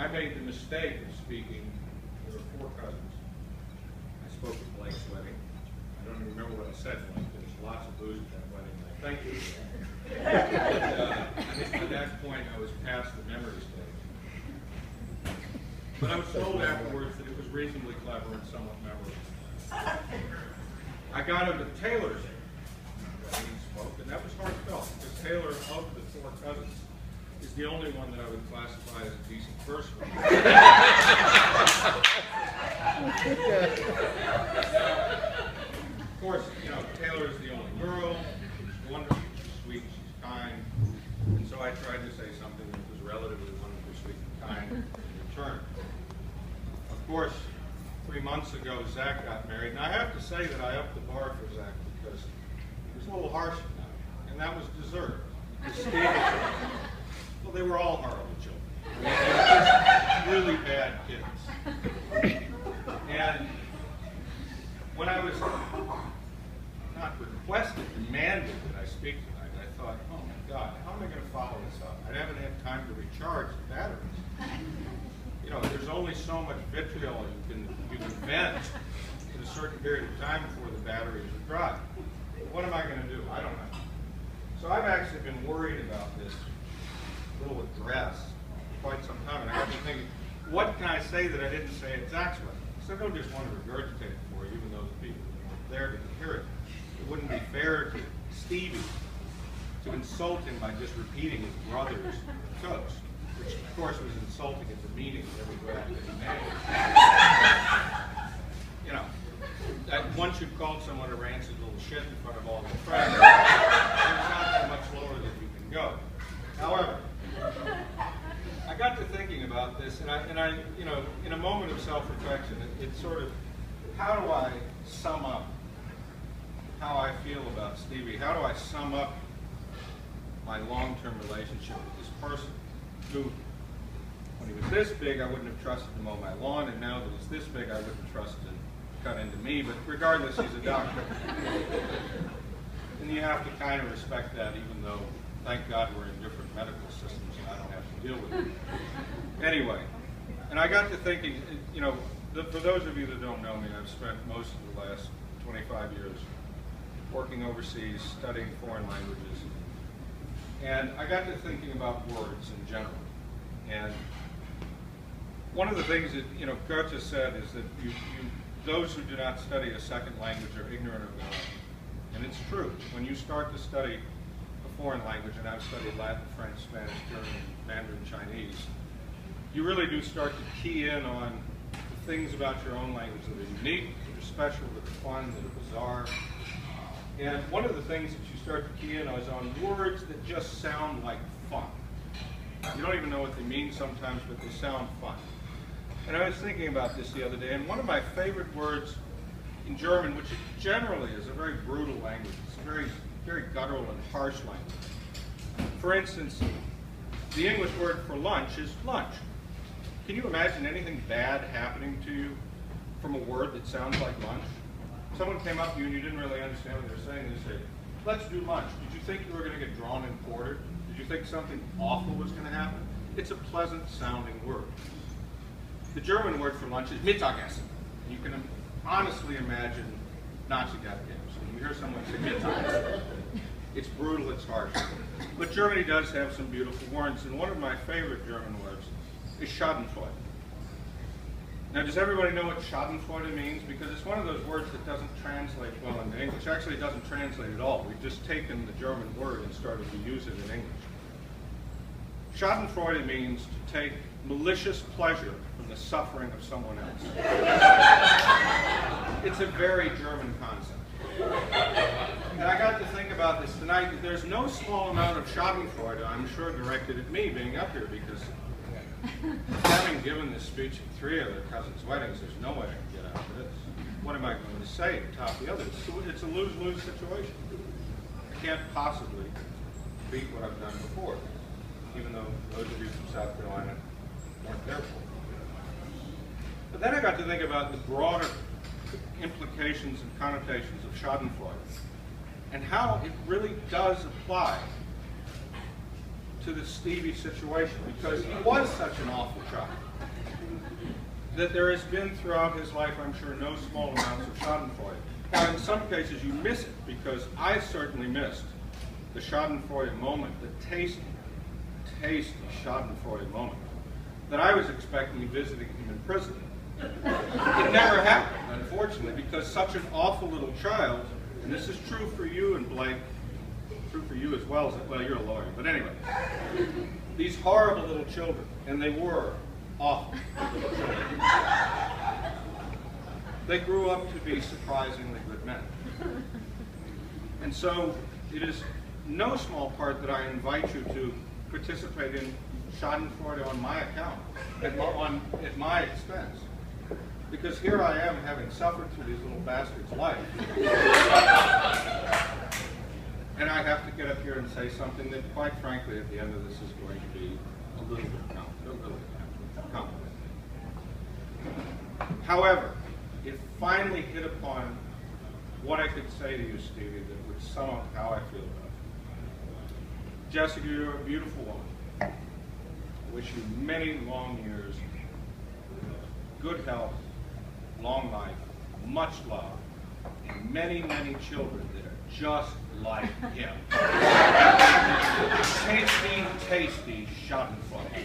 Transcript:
I made the mistake of speaking. There were 4 cousins. I spoke at Blake's wedding. I don't even remember what I said, Blake. There was lots of booze at that wedding. I thank you. At that point, I was past the memory stage. But I was told afterwards that it was reasonably clever and somewhat memorable. I got him to Taylor's wedding and spoke, and that was heartfelt, because Taylor, of the 4 cousins, is the only one that I would classify as a decent person. Of course, you know, Taylor is the only girl. She's wonderful, she's sweet, she's kind. And so I tried to say something that was relatively wonderful, sweet, and kind in return. Of course, 3 months ago, Zach got married. And I have to say that I upped the bar for Zach because he was a little harsh tonight. And that was deserved. Well, they were all horrible children. They were just really bad kids. And when I was not requested, demanded that I speak tonight, I thought, oh my God, how am I going to follow this up? I haven't had time to recharge the batteries. You know, there's only so much vitriol you can vent in a certain period of time before the batteries are dry. What am I going to do? I don't know. So I've actually been worried about this little address for quite some time, and I got to thinking, what can I say that I didn't say at Zach's wedding? So I don't just want to regurgitate it for you, even though the people weren't there to hear it. It wouldn't be fair to Stevie to insult him by just repeating his brother's toast, which of course was insulting at the meeting of every grad that he made. You know, once you've called someone a rancid little shit in front of all your friends, there's not that much lower that you can go. However, I got to thinking about this, and I, you know, in a moment of self-reflection, it's sort of, how do I sum up how I feel about Stevie? How do I sum up my long-term relationship with this person who, when he was this big, I wouldn't have trusted to mow my lawn, and now that he's this big, I wouldn't trust to cut into me, but regardless, he's a doctor. And you have to kind of respect that, even though, thank God, we're in different medical systems and I don't have to deal with it. Anyway, and I got to thinking, you know, for those of you that don't know me, I've spent most of the last 25 years working overseas, studying foreign languages. And I got to thinking about words in general. And one of the things that, you know, Goethe said is that those who do not study a second language are ignorant of their own. And it's true. When you start to study a foreign language, and I've studied Latin, French, Spanish, German, Mandarin, Chinese, you really do start to key in on the things about your own language that are unique, that are special, that are fun, that are bizarre. And one of the things that you start to key in on is on words that just sound like fun. You don't even know what they mean sometimes, but they sound fun. And I was thinking about this the other day, and one of my favorite words in German, which generally is a very brutal language, it's a very, very guttural and harsh language. For instance, the English word for lunch is lunch. Can you imagine anything bad happening to you from a word that sounds like lunch? Someone came up to you and you didn't really understand what they were saying, they said, let's do lunch. Did you think you were going to get drawn and quartered? Did you think something awful was going to happen? It's a pleasant sounding word. The German word for lunch is Mittagessen. You can honestly imagine Nazi games. When you hear someone say Mittagessen, it's brutal, it's harsh. But Germany does have some beautiful words, and one of my favorite German words is Schadenfreude. Now, does everybody know what Schadenfreude means? Because it's one of those words that doesn't translate well into English. Actually, it doesn't translate at all. We've just taken the German word and started to use it in English. Schadenfreude means to take malicious pleasure from the suffering of someone else. It's a very German concept. And I got to think about this tonight. There's no small amount of Schadenfreude, I'm sure, directed at me being up here, because having given this speech at 3 other cousins' weddings, there's no way I can get out of this. What am I going to say to top the others? It's a lose-lose situation. I can't possibly beat what I've done before, even though those of you from South Carolina weren't there for it. But then I got to think about the broader implications and connotations of Schadenfreude and how it really does apply to the Stevie situation, because he was such an awful child. that there has been throughout his life, I'm sure, no small amounts of schadenfreude. Now, in some cases you miss it, because I certainly missed the schadenfreude moment, the tasty schadenfreude moment that I was expecting visiting him in prison. It never happened, unfortunately, because such an awful little child, and this is true for you and Blake, true for you as well, well, you're a lawyer, but anyway, these horrible little children, and they were awful little children, they grew up to be surprisingly good men. And so it is no small part that I invite you to participate in schadenfreude on my account, at my expense. Because here I am, having suffered through these little bastards' life, and I have to get up here and say something that, quite frankly, at the end of this is going to be a little bit complicated. However, it finally hit upon what I could say to you, Stevie, that would sum up how I feel about it. Jessica, you're a beautiful woman. I wish you many long years, good health, long life, much love, and many, many children that are just like him. Tasty, tasty schadenfreude.